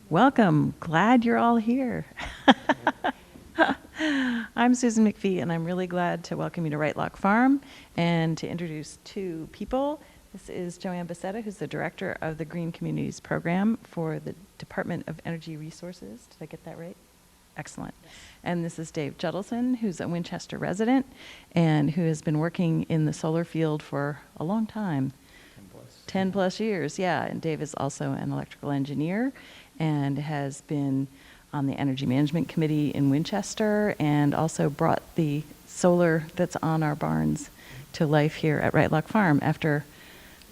Welcome. Glad you're all here. I'm Susan McPhee, and I'm really glad to welcome you to Wright-Locke Farm and to introduce two people. This is Joanne Becerra, who's the director of the Green Communities Program for the Department of Energy Resources. Did I get that right? Excellent. Yes. And this is Dave Judelson, who's a Winchester resident and who has been working in the solar field for a long time. 10 plus years, yeah. And Dave is also an electrical engineer and has been on the Energy Management Committee in Winchester and also brought the solar that's on our barns to life here at Wright-Locke Farm after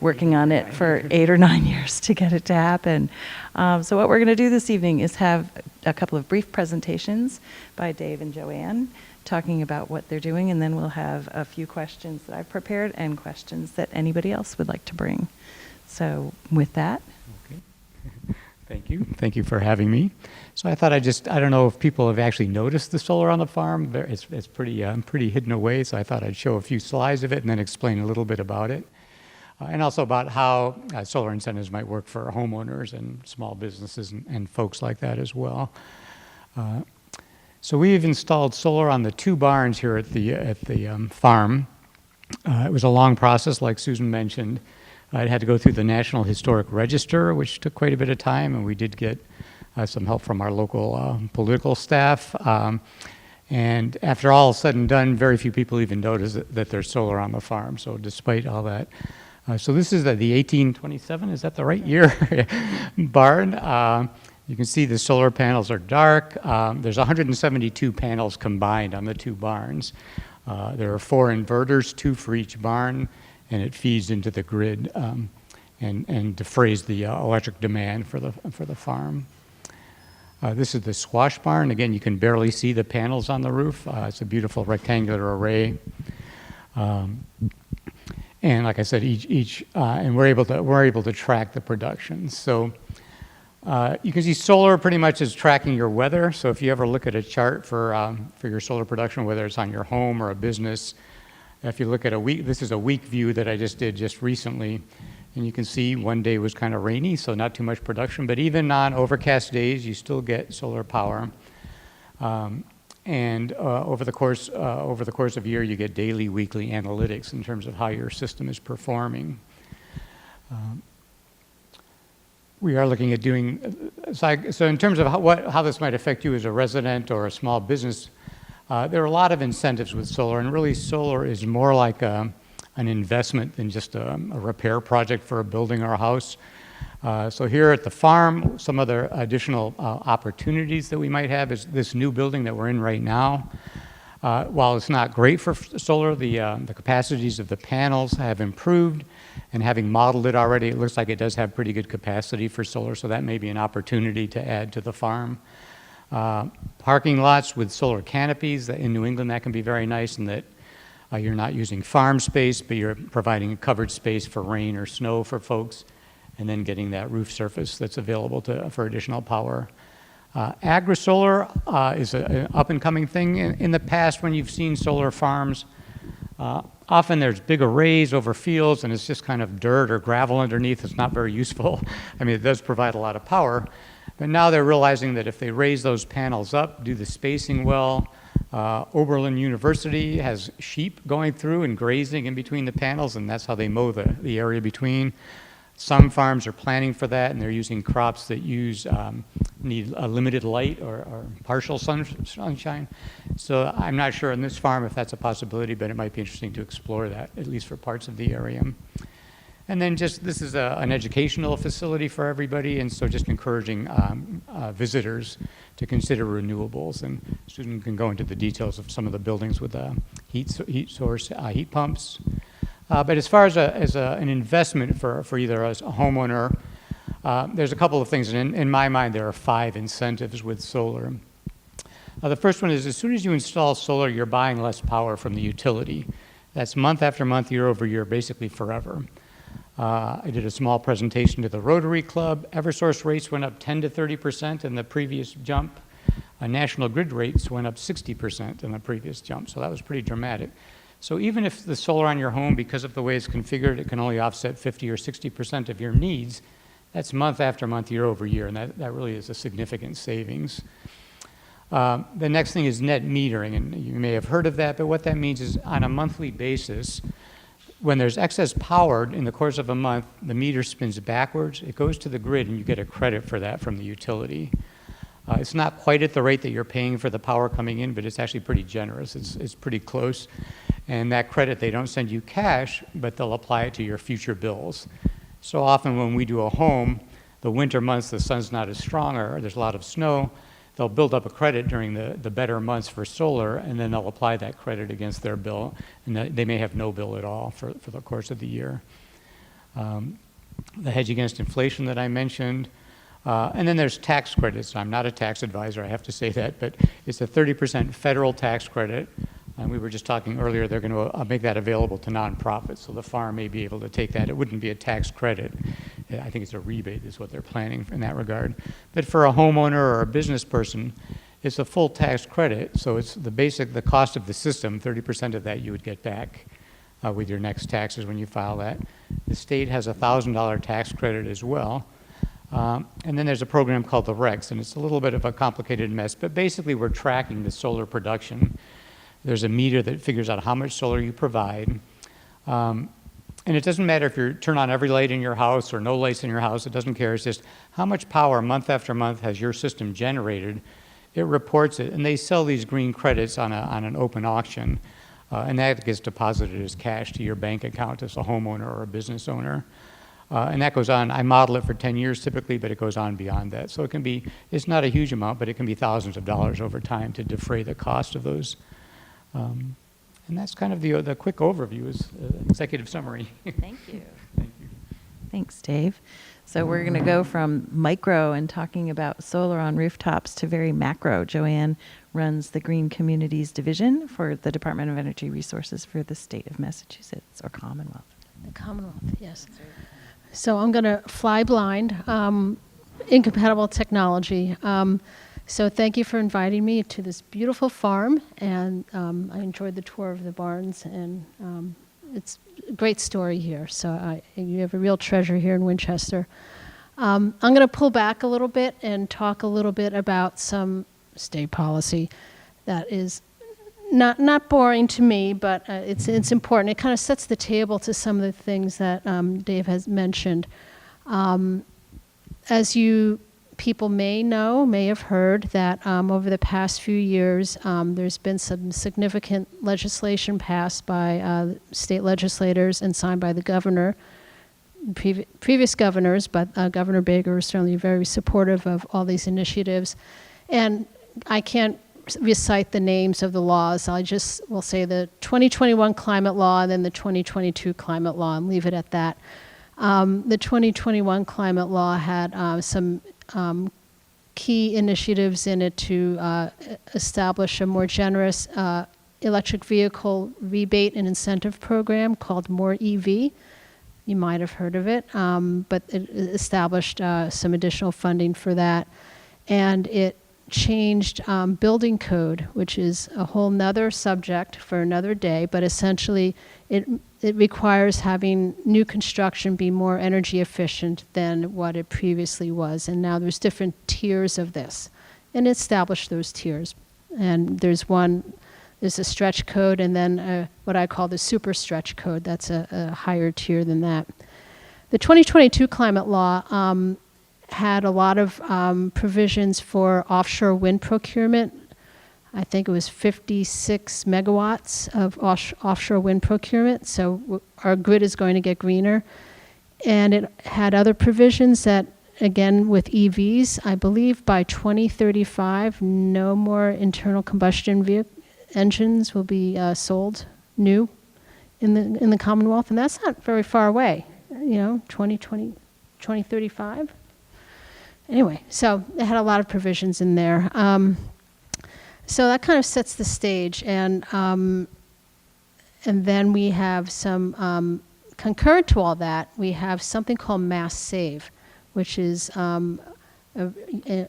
working on it for 8 or 9 years to get it to happen. So what we're going to do this evening is have a couple of brief presentations by Dave and Joanne talking about what they're doing, and then we'll have a few questions that I've prepared and questions that anybody else would like to bring. So with that. Okay. Thank you. Thank you for having me. So I thought I don't know if people have actually noticed the solar on the farm. It's pretty hidden away, so I thought I'd show a few slides of it and then explain a little bit about it. And also about how solar incentives might work for homeowners and small businesses and folks like that as well. So we've installed solar on the 2 barns here at the farm. It was a long process, like Susan mentioned. I had to go through the National Historic Register, which took quite a bit of time, and we did get some help from our local political staff. And after all is said and done, very few people even notice that there's solar on the farm. So despite all that. So this is the 1827, is that the right year? barn. You can see the solar panels are dark. There's 172 panels combined on the 2 barns. There are 4 inverters, 2 for each barn, and it feeds into the grid and defrays the electric demand for the farm. This is the squash barn. Again, you can barely see the panels on the roof. It's a beautiful rectangular array. And like I said, and we're able to track the production. So you can see solar pretty much is tracking your weather. So if you ever look at a chart for your solar production, whether it's on your home or a business, if you look at this is a week view that I did recently, and you can see one day was kind of rainy, so not too much production. But even on overcast days, you still get solar power. And over the course of a year, you get daily, weekly analytics in terms of how your system is performing. We are looking at doing so in terms of how this might affect you as a resident or a small business. There are a lot of incentives with solar, and really solar is more like an investment than just a repair project for a building or a house. So here at the farm, some other additional opportunities that we might have is this new building that we're in right now. While it's not great for solar, the capacities of the panels have improved, and having modeled it already, it looks like it does have pretty good capacity for solar, so that may be an opportunity to add to the farm. Parking lots with solar canopies, in New England that can be very nice in that you're not using farm space, but you're providing a covered space for rain or snow for folks, and then getting that roof surface that's available for additional power. Agri-solar is an up-and-coming thing. In the past, when you've seen solar farms, often there's big arrays over fields, and it's just kind of dirt or gravel underneath. It's not very useful. I mean, it does provide a lot of power. But now they're realizing that if they raise those panels up, do the spacing well, Oberlin University has sheep going through and grazing in between the panels, and that's how they mow the area between. Some farms are planning for that, and they're using crops that need a limited light or partial sunshine. So I'm not sure on this farm if that's a possibility, but it might be interesting to explore that, at least for parts of the area. And then this is an educational facility for everybody, and so just encouraging visitors to consider renewables. And Susan can go into the details of some of the buildings with heat source, heat pumps. But as far as an investment for either a homeowner, there's a couple of things. And in my mind, there are 5 incentives with solar. The first one is as soon as you install solar, you're buying less power from the utility. That's month after month, year over year, basically forever. I did a small presentation to the Rotary Club. Eversource rates went up 10 to 30% in the previous jump. National Grid rates went up 60% in the previous jump, so that was pretty dramatic. So even if the solar on your home, because of the way it's configured, it can only offset 50 or 60% of your needs, That's month after month, year over year, and that really is a significant savings. The next thing is net metering, and you may have heard of that, but what that means is on a monthly basis, when there's excess power in the course of a month, the meter spins backwards, it goes to the grid, and you get a credit for that from the utility. It's not quite at the rate that you're paying for the power coming in, but it's actually pretty generous. It's pretty close. And that credit, they don't send you cash, but they'll apply it to your future bills. So often when we do a home, the winter months, the sun's not as strong or there's a lot of snow, they'll build up a credit during the better months for solar, and then they'll apply that credit against their bill, and they may have no bill at all for the course of the year. The hedge against inflation that I mentioned, and then there's tax credits. I'm not a tax advisor, I have to say that, but it's a 30% federal tax credit. And we were just talking earlier, they're going to make that available to nonprofits, so the farm may be able to take that. It wouldn't be a tax credit. I think it's a rebate is what they're planning in that regard. But for a homeowner or a business person, it's a full tax credit, so it's the cost of the system, 30% of that you would get back with your next taxes when you file that. The state has a $1,000 tax credit as well. And then there's a program called the REX, and it's a little bit of a complicated mess, but basically we're tracking the solar production. There's a meter that figures out how much solar you provide. And it doesn't matter if you turn on every light in your house or no lights in your house, it doesn't care. It's just how much power month after month has your system generated. It reports it, and they sell these green credits on an open auction. And that gets deposited as cash to your bank account as a homeowner or a business owner. And that goes on. I model it for 10 years typically, but it goes on beyond that. So it's not a huge amount, but it can be thousands of dollars over time to defray the cost of those. And that's kind of the quick overview, is executive summary. Thank you. Thank you. Thanks, Dave. So we're going to go from micro and talking about solar on rooftops to very macro. Joanne runs the Green Communities Division for the Department of Energy Resources for the state of Massachusetts, or Commonwealth. The Commonwealth, yes. So I'm going to fly blind, incompatible technology. So thank you for inviting me to this beautiful farm, and I enjoyed the tour of the barns, and it's a great story here. So you have a real treasure here in Winchester. I'm going to pull back a little bit and talk a little bit about some state policy that is not boring to me, but it's important. It kind of sets the table to some of the things that Dave has mentioned. As you people may have heard that over the past few years, there's been some significant legislation passed by state legislators and signed by the governor, previous governors, but Governor Baker was certainly very supportive of all these initiatives. And I can't recite the names of the laws. I just will say the 2021 climate law and then the 2022 climate law, and leave it at that. The 2021 climate law had some key initiatives in it to establish a more generous electric vehicle rebate and incentive program called More EV. You might have heard of it, but it established some additional funding for that. And it changed building code, which is a whole nother subject for another day, but essentially it requires having new construction be more energy efficient than what it previously was. And now there's different tiers of this, and it established those tiers. And there's a stretch code, and then what I call the super stretch code. That's a higher tier than that. The 2022 climate law had a lot of provisions for offshore wind procurement. I think it was 56 megawatts of offshore wind procurement, so our grid is going to get greener. And it had other provisions that, again, with EVs, I believe by 2035, no more internal combustion engines will be sold new in the Commonwealth, and that's not very far away, 2035. Anyway, so it had a lot of provisions in there. So that kind of sets the stage, and then we have some concurrent to all that. We have something called Mass Save, which is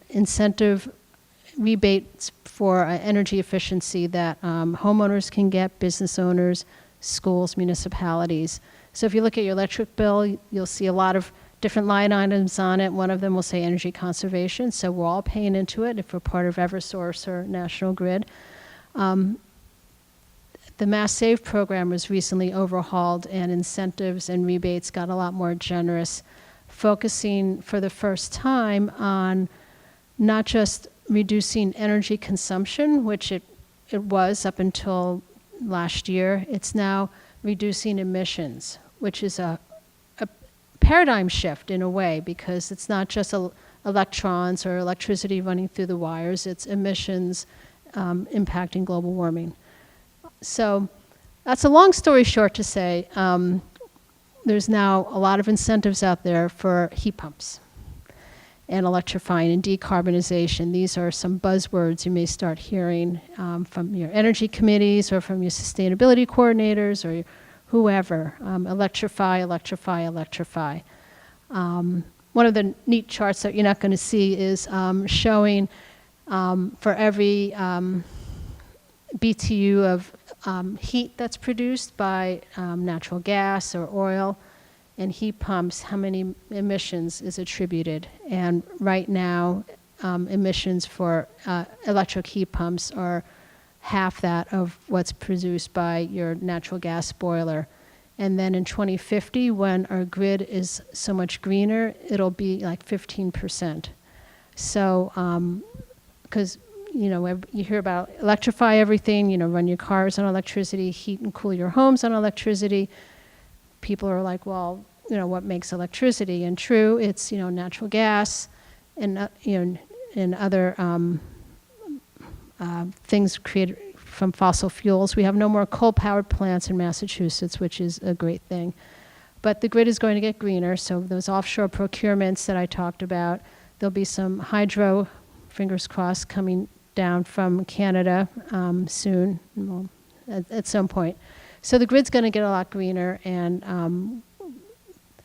incentive rebates for energy efficiency that homeowners can get, business owners, schools, municipalities. So if you look at your electric bill, you'll see a lot of different line items on it. One of them will say energy conservation, so we're all paying into it if we're part of Eversource or National Grid. The Mass Save program was recently overhauled, and incentives and rebates got a lot more generous, focusing for the first time on not just reducing energy consumption, which it was up until last year. It's now reducing emissions, which is a paradigm shift in a way, because it's not just electrons or electricity running through the wires, it's emissions impacting global warming. So that's a long story short to say there's now a lot of incentives out there for heat pumps and electrifying and decarbonization. These are some buzzwords you may start hearing from your energy committees or from your sustainability coordinators or whoever. Electrify, electrify, electrify. One of the neat charts that you're not going to see is showing for every BTU of heat that's produced by natural gas or oil and heat pumps, how many emissions is attributed. And right now, emissions for electric heat pumps are half that of what's produced by your natural gas boiler. And then in 2050, when our grid is so much greener, it'll be like 15%. So, because you hear about electrify everything, run your cars on electricity, heat and cool your homes on electricity. People are like, well, what makes electricity? And true, it's, natural gas and, and other things created from fossil fuels. We have no more coal-powered plants in Massachusetts, which is a great thing. But the grid is going to get greener, so those offshore procurements that I talked about, there'll be some hydro, fingers crossed, coming down from Canada soon, well, at some point. So the grid's going to get a lot greener, and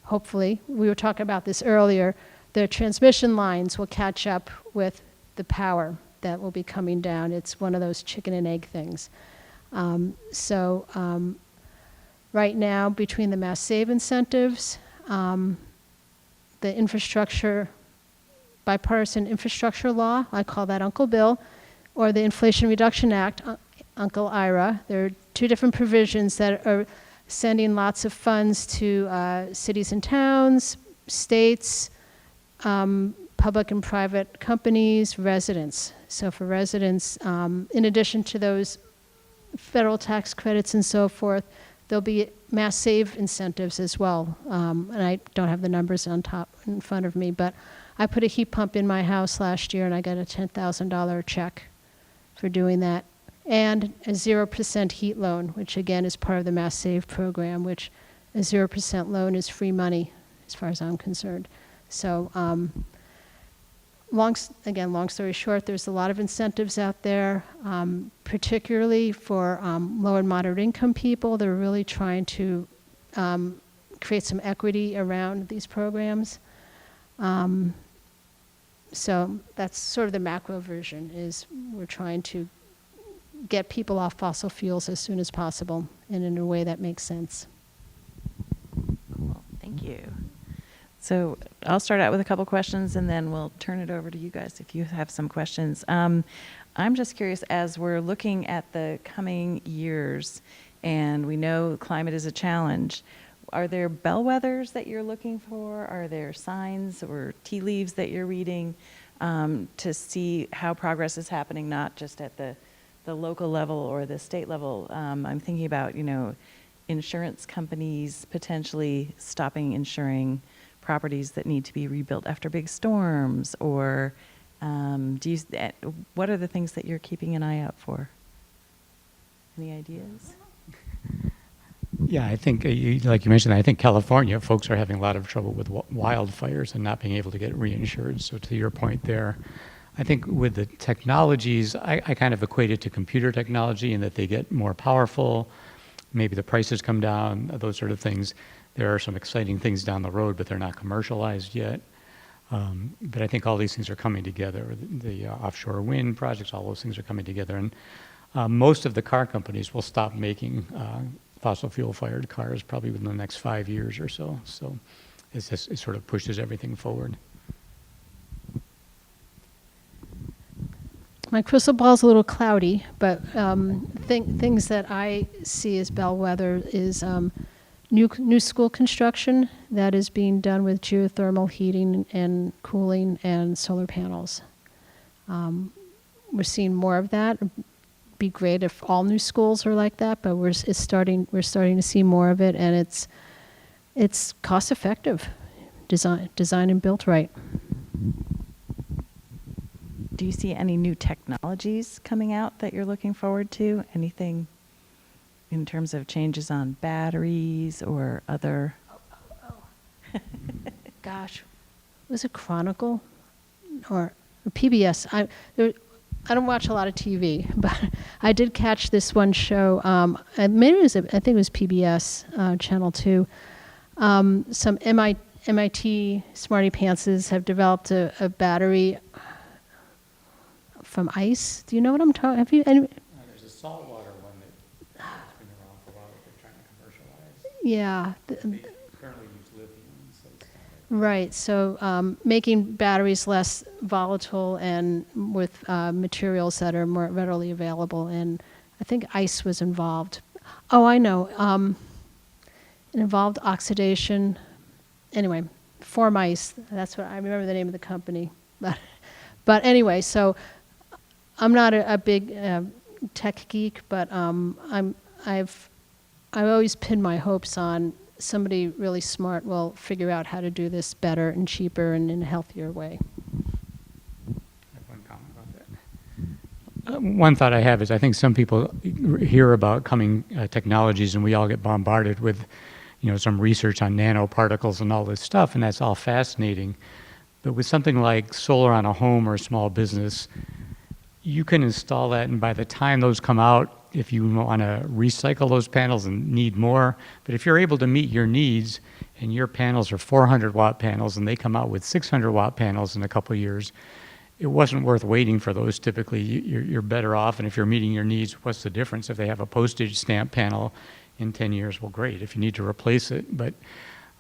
hopefully, we were talking about this earlier, the transmission lines will catch up with the power that will be coming down. It's one of those chicken and egg things. Right now, between the Mass Save incentives, the infrastructure, bipartisan infrastructure law, I call that Uncle Bill, or the Inflation Reduction Act, Uncle Ira. There are two different provisions that are sending lots of funds to cities and towns, states, public and private companies, residents. So for residents, in addition to those federal tax credits and so forth, there'll be Mass Save incentives as well. And I don't have the numbers on top in front of me, but I put a heat pump in my house last year and I got a $10,000 check for doing that. And a 0% heat loan, which again is part of the Mass Save program, which a 0% loan is free money as far as I'm concerned. So long story short, there's a lot of incentives out there, particularly for low and moderate income people. They're really trying to create some equity around these programs. So that's sort of the macro version, is we're trying to get people off fossil fuels as soon as possible and in a way that makes sense. Cool, thank you. So I'll start out with a couple questions and then we'll turn it over to you guys if you have some questions. I'm just curious, as we're looking at the coming years and we know climate is a challenge, are there bellwethers that you're looking for? Are there signs or tea leaves that you're reading to see how progress is happening, not just at the local level or the state level? I'm thinking about, insurance companies potentially stopping insuring properties that need to be rebuilt after big storms, or what are the things that you're keeping an eye out for? Any ideas? Yeah, I think, like you mentioned, I think California folks are having a lot of trouble with wildfires and not being able to get reinsured. So to your point there, I think with the technologies, I kind of equate it to computer technology in that they get more powerful, maybe the prices come down, those sort of things. There are some exciting things down the road, but they're not commercialized yet. But I think all these things are coming together. The offshore wind projects, all those things are coming together. And most of the car companies will stop making fossil fuel fired cars probably within the next 5 years or so. So it sort of pushes everything forward. My crystal ball's a little cloudy, but things that I see as bellwether is new school construction that is being done with geothermal heating and cooling and solar panels. We're seeing more of that. It'd be great if all new schools are like that, but we're starting to see more of it, and it's cost effective, design and built right. Do you see any new technologies coming out that you're looking forward to? Anything in terms of changes on batteries or other? Gosh, was it Chronicle or PBS? I don't watch a lot of TV, but I did catch this one show. Maybe it was, I think it was PBS Channel 2. Some MIT smarty pantses have developed a battery from ice. Do you know what I'm talking? Have you? There's a saltwater one that's been around for a while that they're trying to commercialize. Yeah. They currently use lithium, so it's Right. So making batteries less volatile and with materials that are more readily available. And I think ice was involved. Oh, I know. It involved oxidation. Anyway, Form Ice. That's what I remember the name of the company. But anyway, so I'm not a big tech geek, but I've always pinned my hopes on somebody really smart will figure out how to do this better and cheaper and in a healthier way. I have one comment about that. One thought I have is I think some people hear about coming technologies, and we all get bombarded with, some research on nanoparticles and all this stuff, and that's all fascinating. But with something like solar on a home or a small business, you can install that, and by the time those come out, if you want to recycle those panels and need more, but if you're able to meet your needs and your panels are 400 watt panels and they come out with 600 watt panels in a couple of years, it wasn't worth waiting for those. Typically, you're better off, and if you're meeting your needs, what's the difference? If they have a postage stamp panel in 10 years, well, great. If you need to replace it, but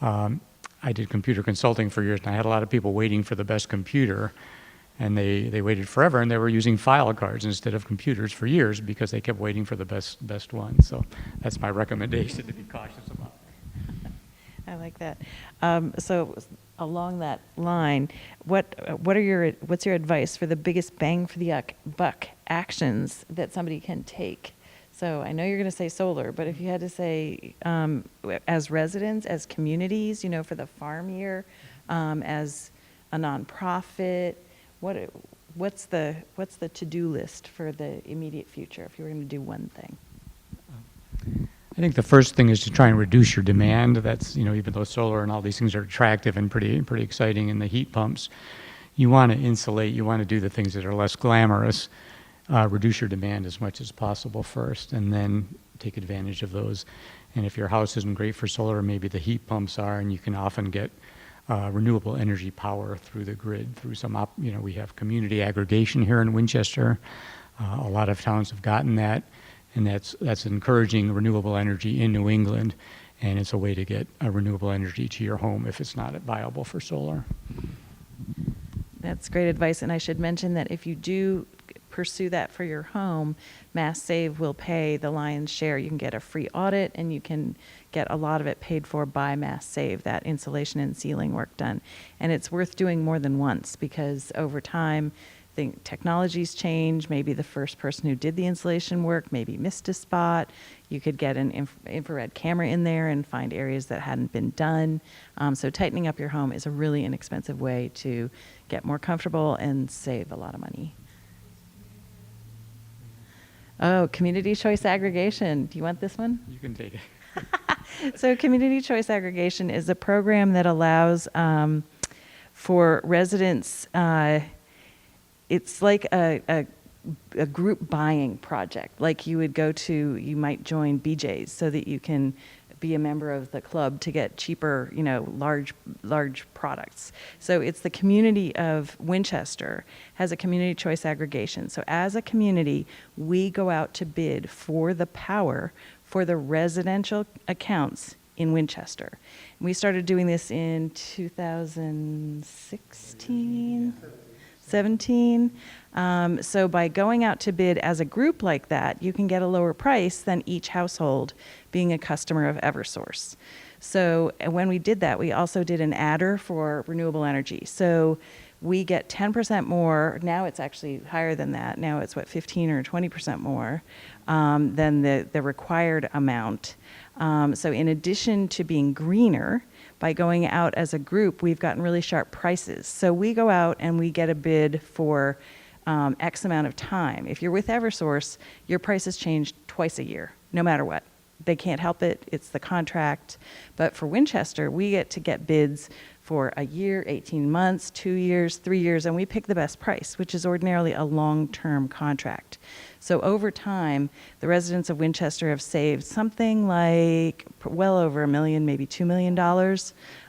I did computer consulting for years, and I had a lot of people waiting for the best computer. And they waited forever, and they were using file cards instead of computers for years because they kept waiting for the best one. So that's my recommendation, to be cautious about that. I like that. So along that line, what's your advice for the biggest bang for the buck actions that somebody can take? So I know you're going to say solar, but if you had to say as residents, as communities, for the farm year, as a nonprofit, what's the to-do list for the immediate future if you were going to do one thing? I think the first thing is to try and reduce your demand. That's, even though solar and all these things are attractive and pretty exciting, and the heat pumps, you want to insulate, you want to do the things that are less glamorous, reduce your demand as much as possible first, and then take advantage of those. And if your house isn't great for solar, maybe the heat pumps are, and you can often get renewable energy power through the grid, through some, we have community aggregation here in Winchester. A lot of towns have gotten that, and that's encouraging renewable energy in New England, and it's a way to get renewable energy to your home if it's not viable for solar. That's great advice, and I should mention that if you do pursue that for your home, Mass Save will pay the lion's share. You can get a free audit, and you can get a lot of it paid for by Mass Save, that insulation and sealing work done. And it's worth doing more than once, because over time, technologies change. Maybe the first person who did the insulation work maybe missed a spot. You could get an infrared camera in there and find areas that hadn't been done. So tightening up your home is a really inexpensive way to get more comfortable and save a lot of money. Oh, community choice aggregation. Do you want this one? You can take it. So community choice aggregation is a program that allows for residents, it's like a group buying project. Like you might join BJ's so that you can be a member of the club to get cheaper, large products. So it's the community of Winchester has a community choice aggregation. So as a community, we go out to bid for the power for the residential accounts in Winchester. We started doing this in 2016, 17. So by going out to bid as a group like that, you can get a lower price than each household being a customer of Eversource. So when we did that, we also did an adder for renewable energy. So we get 10% more. Now it's actually higher than that. Now it's 15 or 20% more than the required amount. So in addition to being greener, by going out as a group, we've gotten really sharp prices. So we go out and we get a bid for X amount of time. If you're with Eversource, your prices change twice a year, no matter what. They can't help it. It's the contract. But for Winchester, we get bids for a year, 18 months, 2 years, 3 years, and we pick the best price, which is ordinarily a long-term contract. So over time, the residents of Winchester have saved something like well over $1 million, maybe $2 million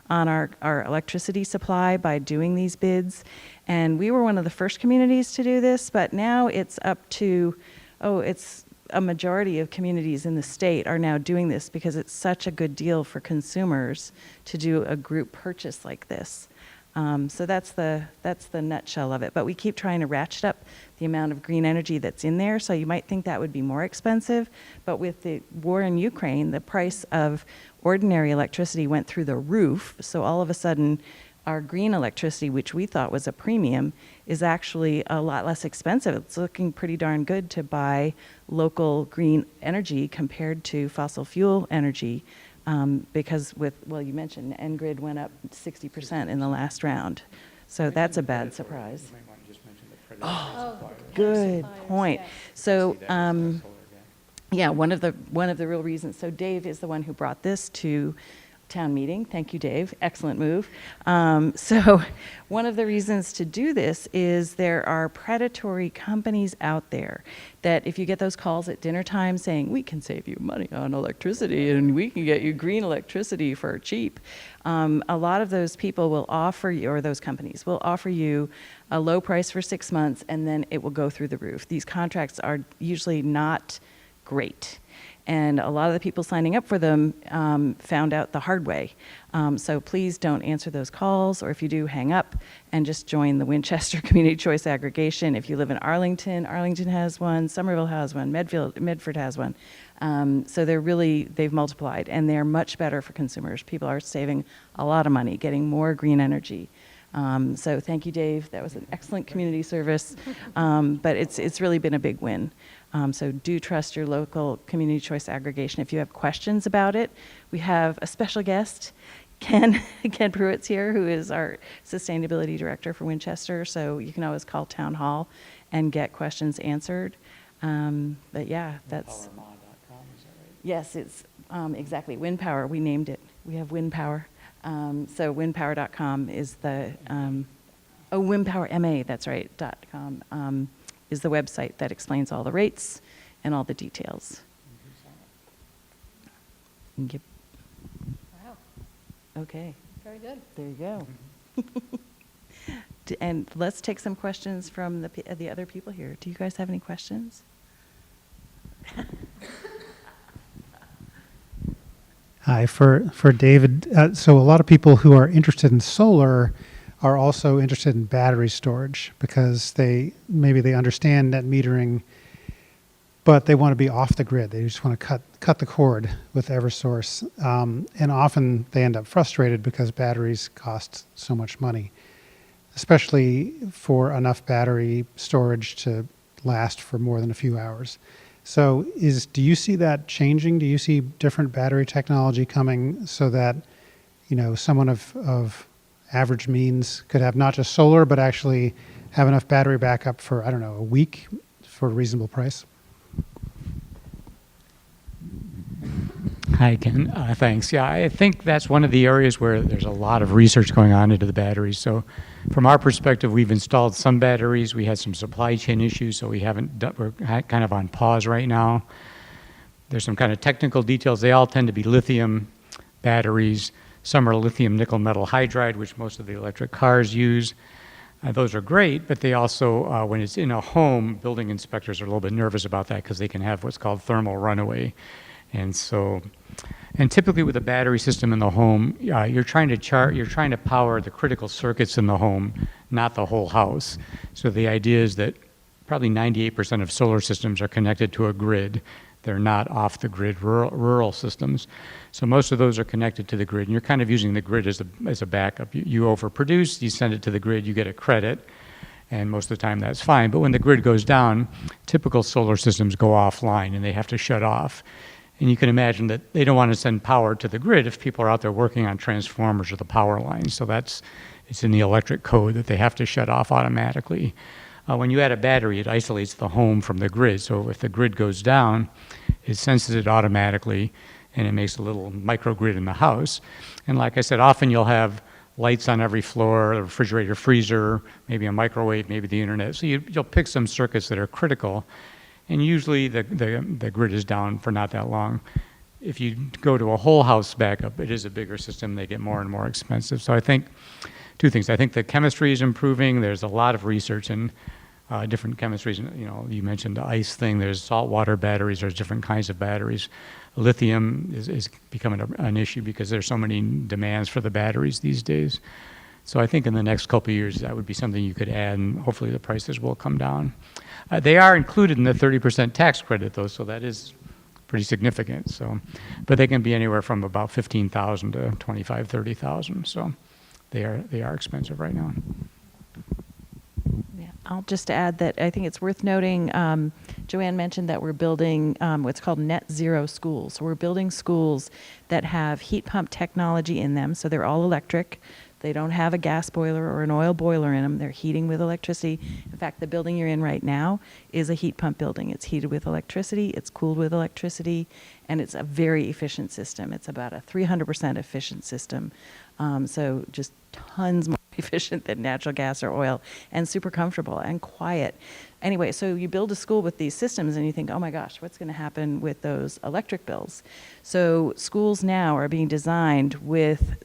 on our electricity supply by doing these bids. And we were one of the first communities to do this, but now it's up to, it's a majority of communities in the state are now doing this because it's such a good deal for consumers to do a group purchase like this. So that's the nutshell of it. But we keep trying to ratchet up the amount of green energy that's in there. So you might think that would be more expensive, but with the war in Ukraine, the price of ordinary electricity went through the roof. So all of a sudden, our green electricity, which we thought was a premium, is actually a lot less expensive. It's looking pretty darn good to buy local green energy compared to fossil fuel energy, because you mentioned N-Grid went up 60% in the last round. So that's a bad surprise. You might want to just mention the predatory suppliers. Good point. Yes. So, See that as that solar guy. yeah, one of the real reasons. So Dave is the one who brought this to town meeting. Thank you, Dave. Excellent move. So one of the reasons to do this is there are predatory companies out there that if you get those calls at dinner time saying, we can save you money on electricity and we can get you green electricity for cheap, a lot of those people will offer you, or those companies will offer you a low price for 6 months and then it will go through the roof. These contracts are usually not great. And a lot of the people signing up for them found out the hard way. So please don't answer those calls, or if you do, hang up and just join the Winchester Community Choice Aggregation. If you live in Arlington, Arlington has one, Somerville has one, Medford has one. So they've multiplied, and they're much better for consumers. People are saving a lot of money, getting more green energy. So thank you, Dave. That was an excellent community service, but it's really been a big win. So do trust your local community choice aggregation. If you have questions about it, we have a special guest, Ken Pruitt's here, who is our sustainability director for Winchester. So you can always call Town Hall and get questions answered. But yeah, that's... PowerMod.com, is that right? Yes, it's exactly. WindPower, we named it. We have WindPower. So windpower.com is the... WindPowerMA, that's right, .com. Is the website that explains all the rates and all the details. Yep. Wow, Okay, very good. there you go. And let's take some questions from the other people here. Do you guys have any questions? Hi, for David. So a lot of people who are interested in solar are also interested in battery storage because they understand net metering, but they want to be off the grid. They just want to cut the cord with Eversource, and often they end up frustrated because batteries cost so much money, especially for enough battery storage to last for more than a few hours. So do you see that changing? Do you see different battery technology coming so that, someone of average means could have not just solar, but actually have enough battery backup for, a week for a reasonable price? Hi, Ken. Thanks. Yeah, I think that's one of the areas where there's a lot of research going on into the batteries. So from our perspective, we've installed some batteries. We had some supply chain issues, so we're kind of on pause right now. There's some kind of technical details. They all tend to be lithium batteries. Some are lithium nickel metal hydride, which most of the electric cars use. Those are great, but they also, when it's in a home, building inspectors are a little bit nervous about that because they can have what's called thermal runaway. And so, and typically with a battery system in the home, you're trying to power the critical circuits in the home, not the whole house. So the idea is that probably 98% of solar systems are connected to a grid. They're not off the grid rural systems. So most of those are connected to the grid, and you're kind of using the grid as a backup. You overproduce, you send it to the grid, you get a credit, and most of the time that's fine. But when the grid goes down, typical solar systems go offline and they have to shut off. And you can imagine that they don't want to send power to the grid if people are out there working on transformers or the power lines. So it's in the electric code that they have to shut off automatically. When you add a battery, it isolates the home from the grid. So if the grid goes down, it senses it automatically, and it makes a little microgrid in the house. And like I said, often you'll have lights on every floor, a refrigerator, freezer, maybe a microwave, maybe the internet. So you'll pick some circuits that are critical, and usually the grid is down for not that long. If you go to a whole house backup, it is a bigger system. They get more and more expensive. So I think two things. I think the chemistry is improving. There's a lot of research in different chemistries. You know, you mentioned the ice thing. There's saltwater batteries. There's different kinds of batteries. Lithium is becoming an issue because there's so many demands for the batteries these days. So I think in the next couple of years, that would be something you could add, and hopefully the prices will come down. They are included in the 30% tax credit, though, so that is pretty significant. So, but they can be anywhere from about $15,000 to $25,000, $30,000. So they are expensive right now. Yeah, I'll just add that I think it's worth noting, Joanne mentioned that we're building what's called net zero schools. So we're building schools that have heat pump technology in them, so they're all electric. They don't have a gas boiler or an oil boiler in them. They're heating with electricity. In fact, the building you're in right now is a heat pump building. It's heated with electricity, it's cooled with electricity, and it's a very efficient system. It's about a 300% efficient system. So just tons more efficient than natural gas or oil, and super comfortable and quiet. Anyway, so you build a school with these systems and you think, oh my gosh, what's going to happen with those electric bills? So schools now are being designed with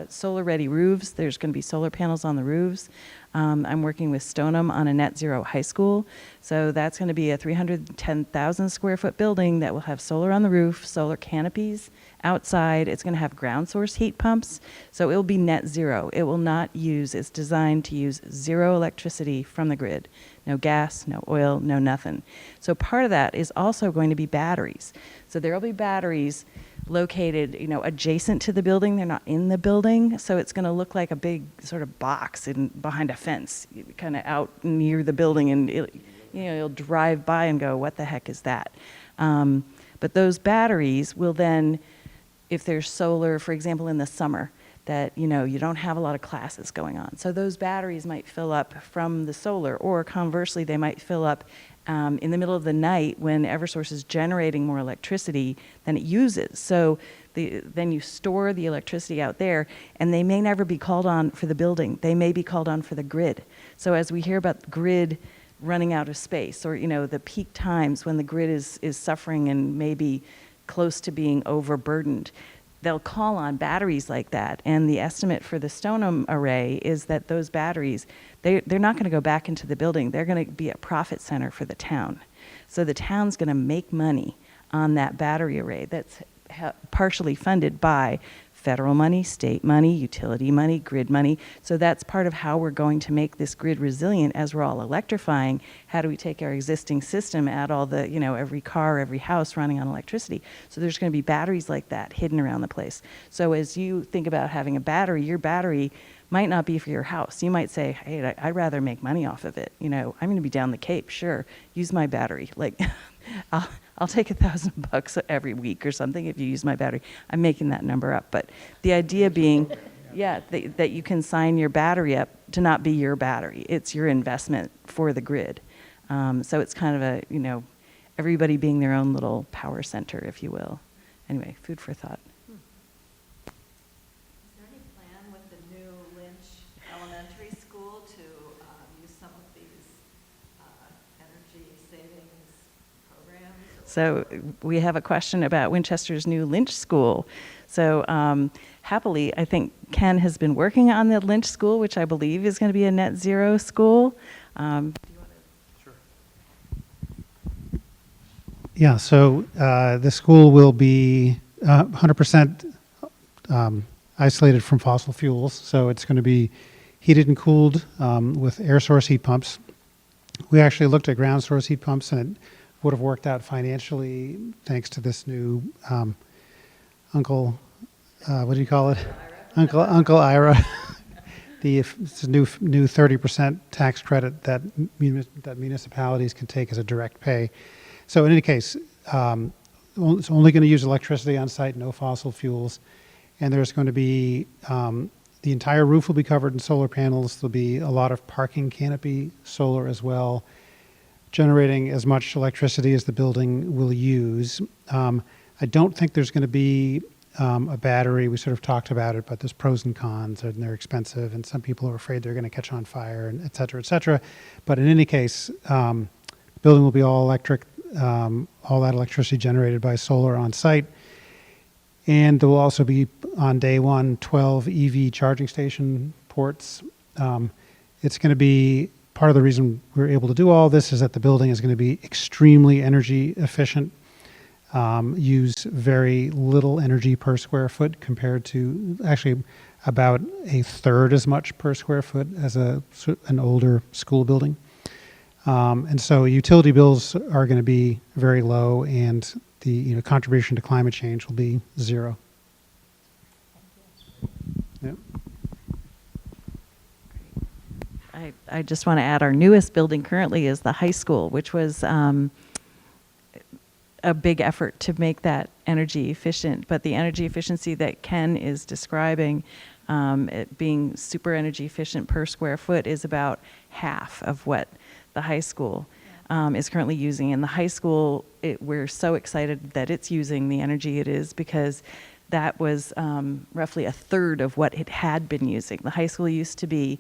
solar-ready roofs. There's going to be solar panels on the roofs. I'm working with Stoneham on a net zero high school. So that's going to be a 310,000 square foot building that will have solar on the roof, solar canopies outside. It's going to have ground source heat pumps. So it will be net zero. It will not use, it's designed to use zero electricity from the grid. No gas, no oil, no nothing. So part of that is also going to be batteries. So there will be batteries located, adjacent to the building. They're not in the building, so it's going to look like a big sort of box behind a fence, kind of out near the building, and you'll drive by and go, "What the heck is that?" But those batteries will then, if there's solar, for example, in the summer, that you don't have a lot of classes going on, so those batteries might fill up from the solar, or conversely, they might fill up in the middle of the night when Eversource is generating more electricity than it uses. So then you store the electricity out there, and they may never be called on for the building. They may be called on for the grid. So as we hear about the grid running out of space, or the peak times when the grid is suffering and maybe close to being overburdened, they'll call on batteries like that. And the estimate for the Stoneham array is that those batteries, they're not going to go back into the building. They're going to be a profit center for the town. So the town's going to make money on that battery array that's partially funded by federal money, state money, utility money, grid money. So that's part of how we're going to make this grid resilient as we're all electrifying. How do we take our existing system, add all the, every car, every house running on electricity? So there's going to be batteries like that hidden around the place. So as you think about having a battery, your battery might not be for your house. You might say, hey, I'd rather make money off of it. I'm going to be down the Cape, sure, use my battery. Like, I'll take $1,000 every week or something if you use my battery. I'm making that number up. But the idea being, that you can sign your battery up to not be your battery. It's your investment for the grid. So it's kind of a, everybody being their own little power center, if you will. Anyway, food for thought. Is there any plan with the new Lynch Elementary School to use some of these energy savings programs? So we have a question about Winchester's new Lynch School. So happily, I think Ken has been working on the Lynch School, which I believe is going to be a net zero school. Do you want to? Sure. Yeah, so the school will be 100% isolated from fossil fuels. So it's going to be heated and cooled with air source heat pumps. We actually looked at ground source heat pumps, and it would have worked out financially thanks to this new Uncle, what do you call it? Uncle Ira. It's a new 30% tax credit that municipalities can take as a direct pay. So in any case, it's only going to use electricity on site, no fossil fuels. And there's going to be, the entire roof will be covered in solar panels. There'll be a lot of parking canopy solar as well, generating as much electricity as the building will use. I don't think there's going to be a battery. We sort of talked about it, but there's pros and cons, and they're expensive, and some people are afraid they're going to catch on fire, and et cetera, et cetera. But in any case, the building will be all electric, all that electricity generated by solar on site. And there will also be, on day one, 12 EV charging station ports. It's going to be, part of the reason we're able to do all this is that the building is going to be extremely energy efficient, use very little energy per square foot compared to actually about a third as much per square foot as an older school building. And so utility bills are going to be very low, and the contribution to climate change will be zero. Yep. I just want to add our newest building currently is the high school, which was a big effort to make that energy efficient. But the energy efficiency that Ken is describing, it being super energy efficient per square foot, is about half of what the high school is currently using. And the high school, we're so excited that it's using the energy it is, because that was roughly a third of what it had been using. The high school used to be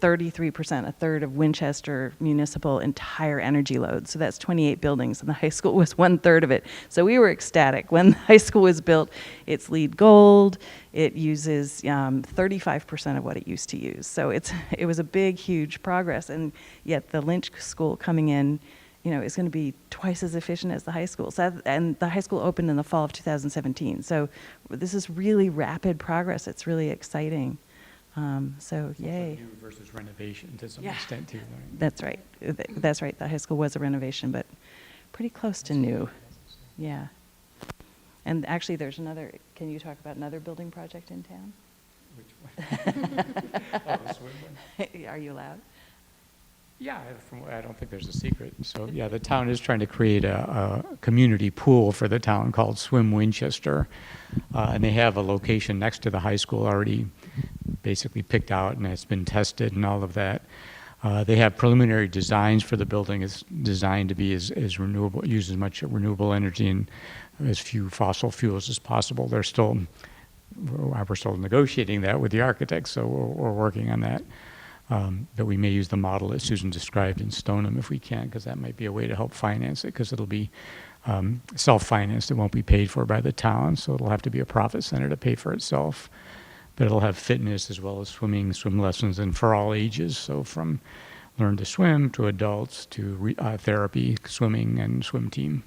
33%, a third of Winchester municipal entire energy load. So that's 28 buildings, and the high school was 1/3 of it. So we were ecstatic. When the high school was built, it's LEED Gold. It uses 35% of what it used to use. So it was a big, huge progress. And yet the Lynch School coming in, is going to be twice as efficient as the high school. And the high school opened in the fall of 2017. So this is really rapid progress. It's really exciting. So yay. New versus renovation to some Yeah. extent too. Right? That's right. That's right. The high school was a renovation, but pretty close to new. Yeah. And actually, there's another. Can you talk about another building project in town? Which one? Oh, the swim one? Are you allowed? Yeah, I don't think there's a secret. So yeah, the town is trying to create a community pool for the town called Swim Winchester. And they have a location next to the high school already basically picked out, and it's been tested and all of that. They have preliminary designs for the building. It's designed to be as renewable, use as much renewable energy and as few fossil fuels as possible. We're still negotiating that with the architects, so we're working on that. But we may use the model that Susan described in Stoneham if we can, because that might be a way to help finance it, because it'll be self-financed. It won't be paid for by the town, so it'll have to be a profit center to pay for itself. But it'll have fitness as well as swimming, swim lessons, and for all ages. So from learn to swim to adults to therapy, swimming, and swim team.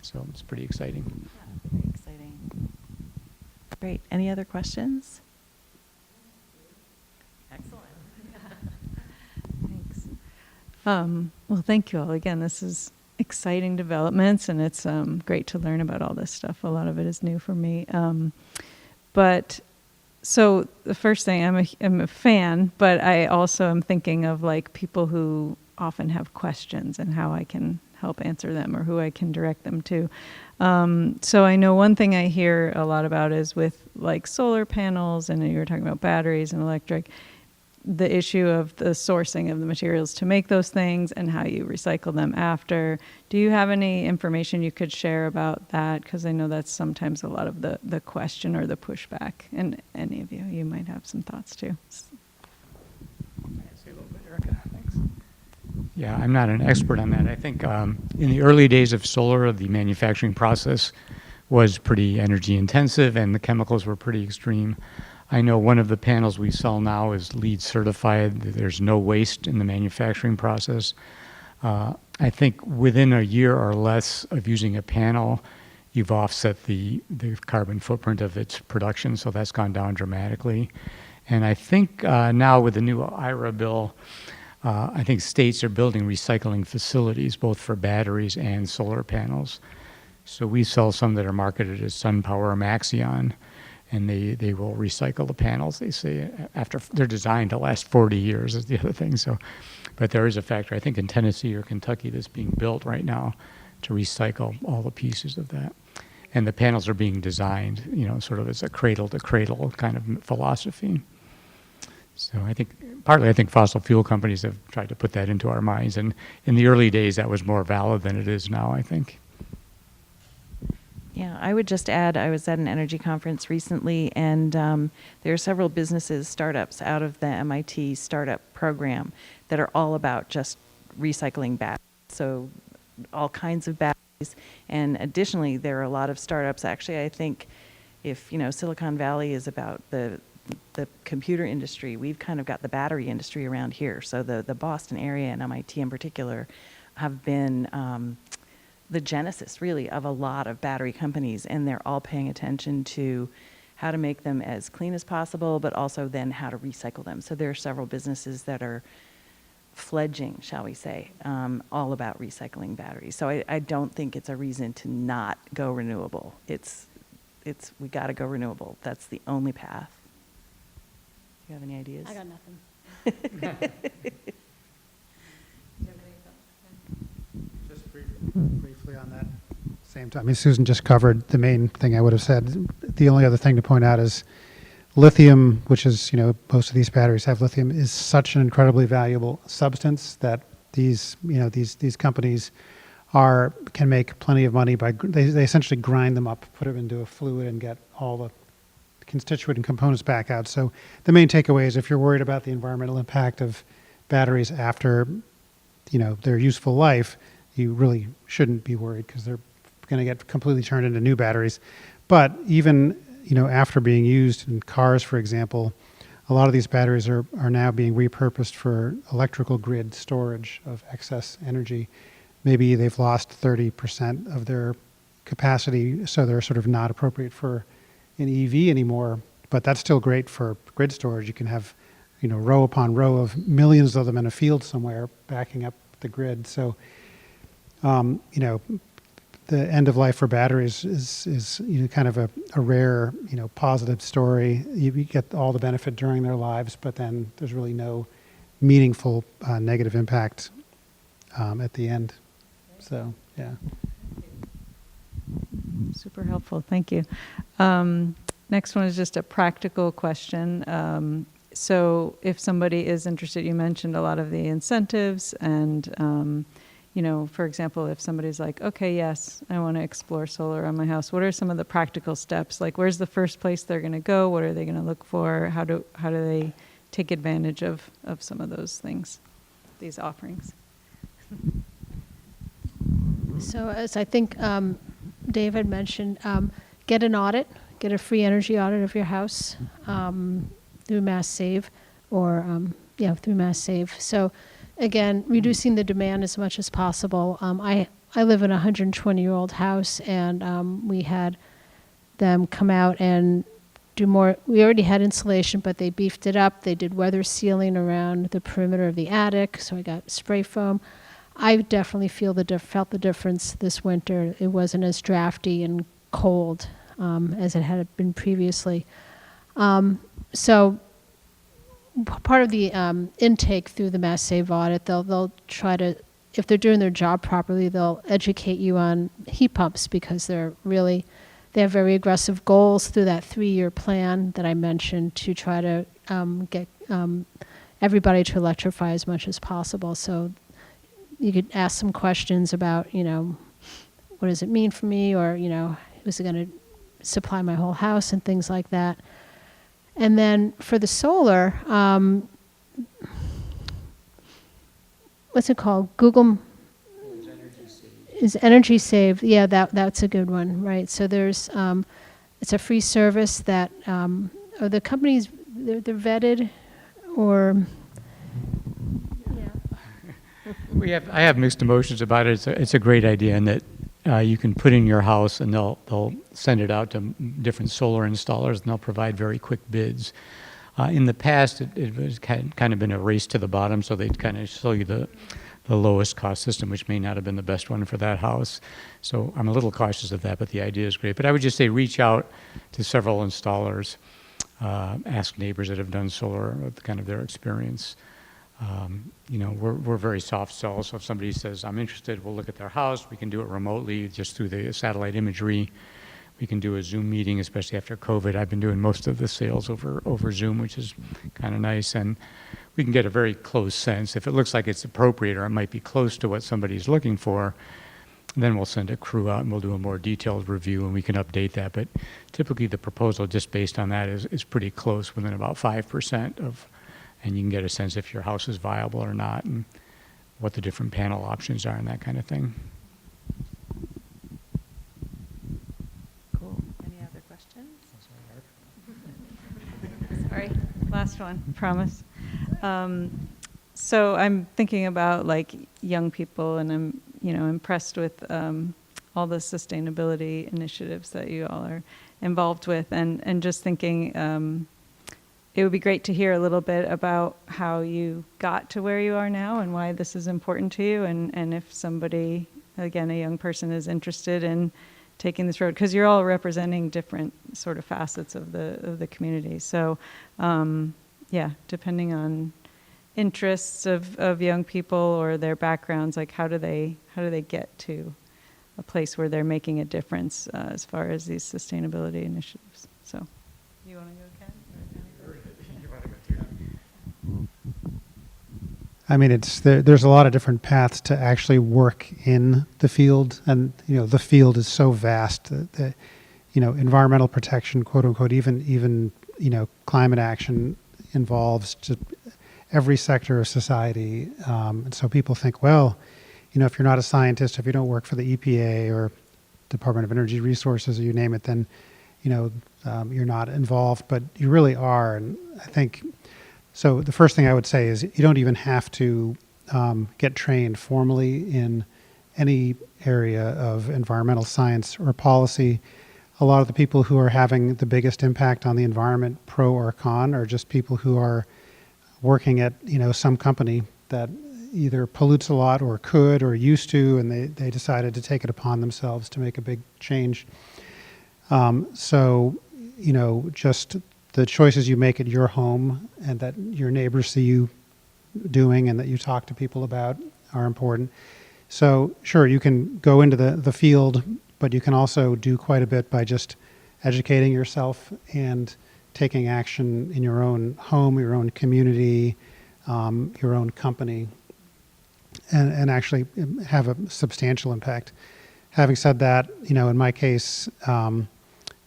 So it's pretty exciting. Yeah, very exciting. Great. Any other questions? Excellent. Thanks. Well, thank you all. Again, this is exciting developments, and it's great to learn about all this stuff. A lot of it is new for me. So the first thing, I'm a fan, but I also am thinking of like people who often have questions and how I can help answer them or who I can direct them to. So I know one thing I hear a lot about is with like solar panels, and you were talking about batteries and electric, the issue of the sourcing of the materials to make those things and how you recycle them after. Do you have any information you could share about that? Because I know that's sometimes a lot of the question or the pushback. And any of you might have some thoughts too. Say a little bit, Erica. Thanks. Yeah, I'm not an expert on that. I think in the early days of solar, the manufacturing process was pretty energy intensive and the chemicals were pretty extreme. I know one of the panels we sell now is LEED certified. There's no waste in the manufacturing process. I think within a year or less of using a panel, you've offset the carbon footprint of its production, so that's gone down dramatically. And I think now with the new IRA bill, I think states are building recycling facilities, both for batteries and solar panels. So we sell some that are marketed as SunPower or Maxion, and they will recycle the panels, they say, after they're designed to last 40 years is the other thing. So, but there is a factory, I think in Tennessee or Kentucky, that's being built right now to recycle all the pieces of that. And the panels are being designed, you know, sort of as a cradle-to-cradle kind of philosophy. So I think, partly I think fossil fuel companies have tried to put that into our minds. And in the early days, that was more valid than it is now, I think. Yeah, I would just add, I was at an energy conference recently, and there are several businesses, startups out of the MIT startup program that are all about just recycling batteries. So all kinds of batteries. And additionally, there are a lot of startups. Actually, I think if, you know, Silicon Valley is about the computer industry, we've kind of got the battery industry around here. So the Boston area and MIT in particular have been the genesis, really, of a lot of battery companies, and they're all paying attention to how to make them as clean as possible, but also then how to recycle them. So there are several businesses that are fledging, shall we say, all about recycling batteries. So I don't think it's a reason to not go renewable. We got to go renewable. That's the only path. Do you have any ideas? I got nothing. Just briefly on that same time. I mean, Susan just covered the main thing I would have said. The only other thing to point out is lithium, which is, you know, most of these batteries have lithium, is such an incredibly valuable substance that these, you know, these companies can make plenty of money by, they essentially grind them up, put them into a fluid and get all the constituent and components back out. So the main takeaway is if you're worried about the environmental impact of batteries after, you know, their useful life, you really shouldn't be worried because they're going to get completely turned into new batteries. But even, you know, after being used in cars, for example, a lot of these batteries are now being repurposed for electrical grid storage of excess energy. Maybe they've lost 30% of their capacity, so they're sort of not appropriate for an EV anymore, but that's still great for grid storage. You can have, you know, row upon row of millions of them in a field somewhere backing up the grid. So, you know, the end of life for batteries is you know, kind of a rare, you know, positive story. You get all the benefit during their lives, but then there's really no meaningful negative impact at the end. So, yeah. Super helpful. Thank you. Next one is just a practical question. So if somebody is interested, you mentioned a lot of the incentives and, you know, for example, if somebody's like, okay, yes, I want to explore solar on my house, what are some of the practical steps? Like, where's the first place they're going to go? What are they going to look for? How do they take advantage of some of those things, these offerings? So as I think David mentioned, get an audit, get a free energy audit of your house through Mass Save or, through Mass Save. So again, reducing the demand as much as possible. I live in a 120-year-old house, and we had them come out and do more. We already had insulation, but they beefed it up. They did weather sealing around the perimeter of the attic, so I got spray foam. I definitely felt the difference this winter. It wasn't as drafty and cold as it had been previously. So part of the intake through the Mass Save audit, they'll try to, if they're doing their job properly, they'll educate you on heat pumps because they have very aggressive goals through that 3-year plan that I mentioned to try to get everybody to electrify as much as possible. So you could ask some questions about, you know, what does it mean for me, or, you know, is it going to supply my whole house and things like that. And then for the solar, what's it called? Google is Energy Save. Yeah, that's a good one, right? So there's it's a free service that or the companies they're vetted or I have mixed emotions about it. It's a great idea, and that you can put in your house, and they'll send it out to different solar installers, and they'll provide very quick bids. In the past, it was kind of been a race to the bottom, so they'd kind of show you the lowest cost system, which may not have been the best one for that house. So I'm a little cautious of that, but the idea is great. But I would just say reach out to several installers, ask neighbors that have done solar, what kind of their experience. We're very soft sell, so if somebody says, I'm interested, we'll look at their house. We can do it remotely just through the satellite imagery. We can do a Zoom meeting, especially after COVID. I've been doing most of the sales over Zoom, which is kind of nice. And we can get a very close sense. If it looks like it's appropriate or it might be close to what somebody's looking for, then we'll send a crew out and we'll do a more detailed review and we can update that. But typically the proposal just based on that is pretty close, within about 5% of, and you can get a sense if your house is viable or not and what the different panel options are and that kind of thing. Cool. Any other questions? Sorry, last one, promise. So I'm thinking about like young people, and I'm impressed with all the sustainability initiatives that you all are involved with, and just thinking it would be great to hear a little bit about how you got to where you are now and why this is important to you, and if somebody, again, a young person is interested in taking this road, because you're all representing different sort of facets of the community. So, depending on interests of young people or their backgrounds, like how do they get to a place where they're making a difference as far as these sustainability initiatives? So, you want to go, Ken? I mean, there's a lot of different paths to actually work in the field, and the field is so vast that environmental protection, quote unquote, even climate action involves just every sector of society, and so people think, well, if you're not a scientist, if you don't work for the EPA or Department of Energy Resources, or you name it, then you're not involved, but you really are. And I think. So the first thing I would say is you don't even have to get trained formally in any area of environmental science or policy. A lot of the people who are having the biggest impact on the environment, pro or con, are just people who are working at some company that either pollutes a lot or could or used to, and they decided to take it upon themselves to make a big change. Just the choices you make at your home and that your neighbors see you doing and that you talk to people about are important. So sure, you can go into the field, but you can also do quite a bit by just educating yourself and taking action in your own home, your own community, your own company, and actually have a substantial impact. Having said that, in my case,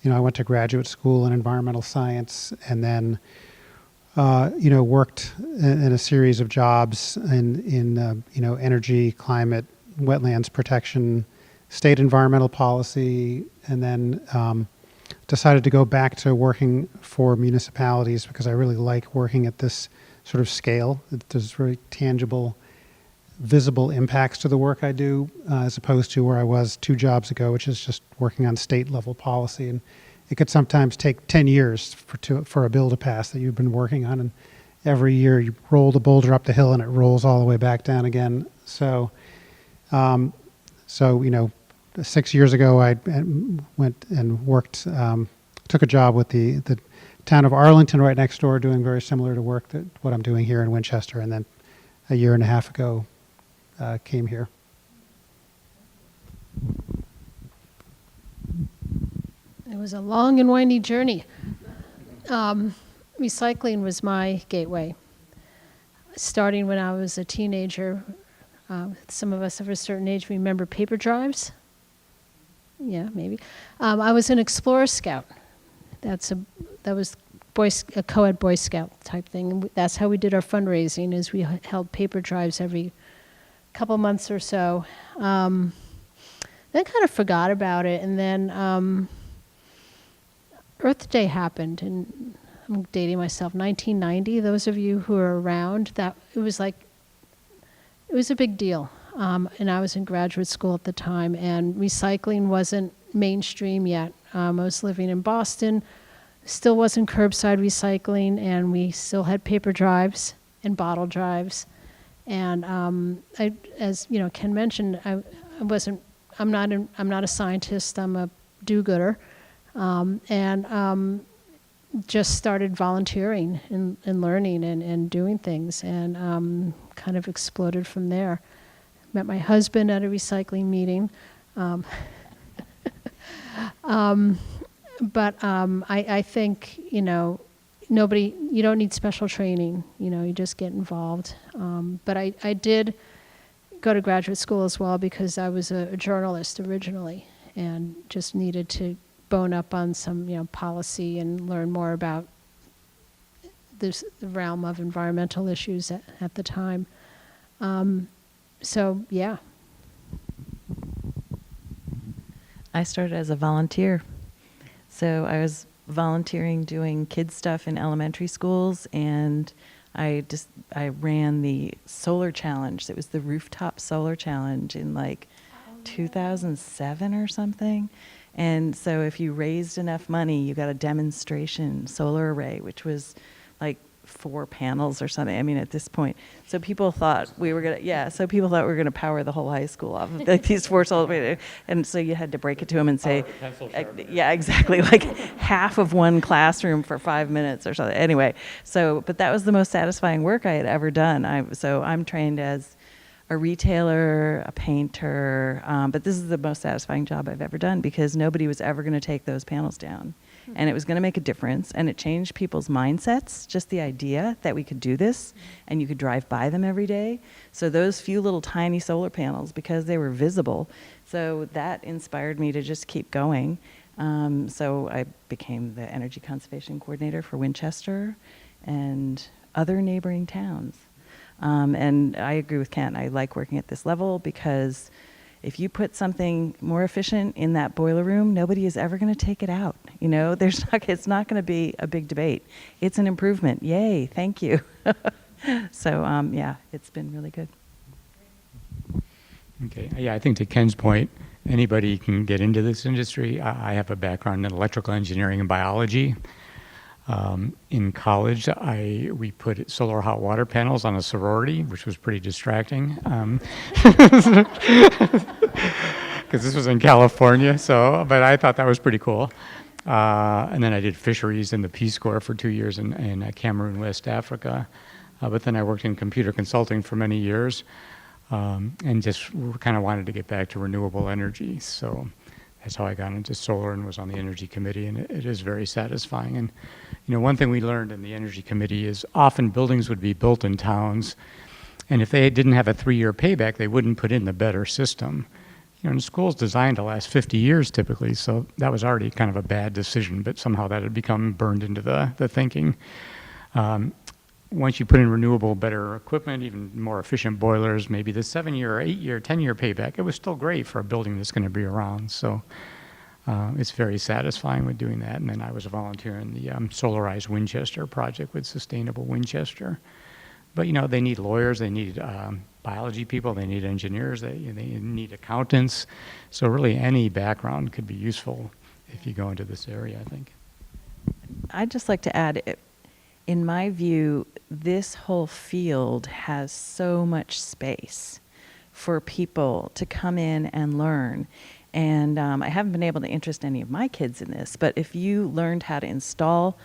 I went to graduate school in environmental science and then, worked in a series of jobs in energy, climate, wetlands protection, state environmental policy, and then decided to go back to working for municipalities because I really like working at this sort of scale. There's very tangible, visible impacts to the work I do, as opposed to where I was 2 jobs ago, which is just working on state level policy. And it could sometimes take 10 years for a bill to pass that you've been working on. And every year you roll the boulder up the hill and it rolls all the way back down again. So 6 years ago, I went and worked, took a job with the town of Arlington right next door, doing very similar to work that what I'm doing here in Winchester. And then a year and a half ago, came here. It was a long and windy journey. Recycling was my gateway. Starting when I was a teenager, some of us of a certain age remember paper drives. Yeah, maybe. I was an Explorer Scout. That was a co-ed Boy Scout type thing. And that's how we did our fundraising, is we held paper drives every couple months or so. Then kind of forgot about it, and then Earth Day happened, and I'm dating myself, 1990. Those of you who are around, that it it was a big deal. And I was in graduate school at the time, and recycling wasn't mainstream yet. I was living in Boston, still wasn't curbside recycling, and we still had paper drives and bottle drives. And as you know, Ken mentioned, I'm not a scientist. I'm a do-gooder, and just started volunteering and learning and doing things, and kind of exploded from there. Met my husband at a recycling meeting. But I think, you don't need special training, you just get involved. But I did go to graduate school as well because I was a journalist originally and just needed to bone up on some, policy and learn more about the realm of environmental issues at the time. So, yeah. I started as a volunteer. So I was volunteering doing kids stuff in elementary schools, and I ran the solar challenge. It was the rooftop solar challenge in 2007 or something. And so if you raised enough money, you got a demonstration solar array, which was like 4 panels or something. I mean, at this point, so people thought we were gonna power the whole high school off of these 4 solar, and so you had to break it to them and say, yeah, exactly, like half of one classroom for 5 minutes or something. Anyway, but that was the most satisfying work I had ever done. I'm trained as a retailer, a painter, but this is the most satisfying job I've ever done because nobody was ever going to take those panels down. And it was going to make a difference, and it changed people's mindsets, just the idea that we could do this, and you could drive by them every day. So those few little tiny solar panels, because they were visible, so that inspired me to just keep going. So I became the energy conservation coordinator for Winchester and other neighboring towns. And I agree with Kent. I like working at this level because if you put something more efficient in that boiler room, nobody is ever going to take it out. It's not going to be a big debate. It's an improvement. Yay, thank you. So, yeah, it's been really good. Okay, yeah, I think to Ken's point, anybody can get into this industry. I have a background in electrical engineering and biology. In college, we put solar hot water panels on a sorority, which was pretty distracting. Because this was in California, but I thought that was pretty cool. And then I did fisheries in the Peace Corps for 2 years in Cameroon, West Africa. But then I worked in computer consulting for many years, and just kind of wanted to get back to renewable energy. So that's how I got into solar and was on the energy committee, and it is very satisfying. And one thing we learned in the energy committee is often buildings would be built in towns, and if they didn't have a 3-year payback, they wouldn't put in the better system. And the school's designed to last 50 years typically, so that was already kind of a bad decision, but somehow that had become burned into the thinking. Once you put in renewable, better equipment, even more efficient boilers, maybe the 7-year, 8-year, 10-year payback, it was still great for a building that's going to be around. So it's very satisfying with doing that. And then I was a volunteer in the Solarized Winchester project with Sustainable Winchester. But, they need lawyers, they need biology people, they need engineers, they need accountants. So really any background could be useful if you go into this area, I think. I'd just like to add, in my view, this whole field has so much space for people to come in and learn. And I haven't been able to interest any of my kids in this, but if you learned how to install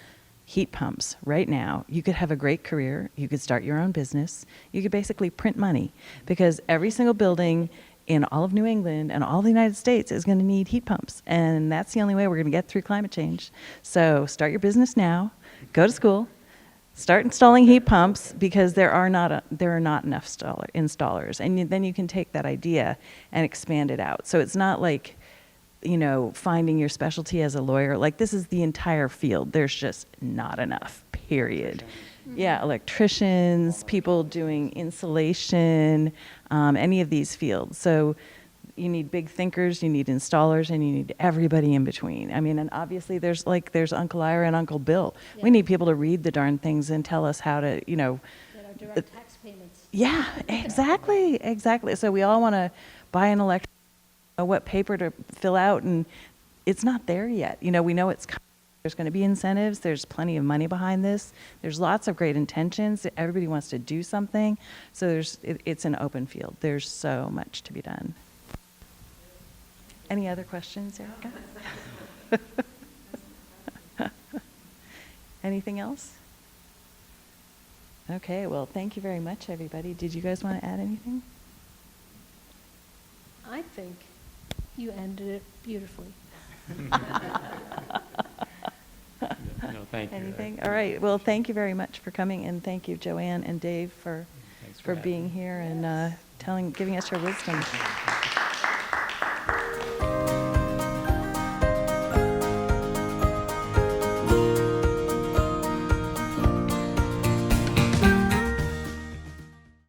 heat pumps right now, you could have a great career. You could start your own business. You could basically print money because every single building in all of New England and all the United States is going to need heat pumps. And that's the only way we're going to get through climate change. So start your business now, go to school, start installing heat pumps because there are not enough installers. And then you can take that idea and expand it out. So it's not like, finding your specialty as a lawyer. Like, this is the entire field. There's just not enough, period. Yeah, electricians, people doing insulation, any of these fields. So you need big thinkers, you need installers, and you need everybody in between. I mean, and obviously there's Uncle Ira and Uncle Bill. Yeah. We need people to read the darn things and tell us how to, Get our direct tax payments. Yeah, exactly, exactly. So we all want to buy an election, know what paper to fill out, and it's not there yet. You know, we know it's coming. There's going to be incentives. There's plenty of money behind this. There's lots of great intentions. Everybody wants to do something. So it's an open field. There's so much to be done. Any other questions, Erica? Anything else? Okay, well, thank you very much, everybody. Did you guys want to add anything? I think you ended it beautifully. No, thank you. Anything? All right. Well, thank you very much for coming, and thank you, Joanne and Dave, for Thanks for having being me. here and giving us your wisdom.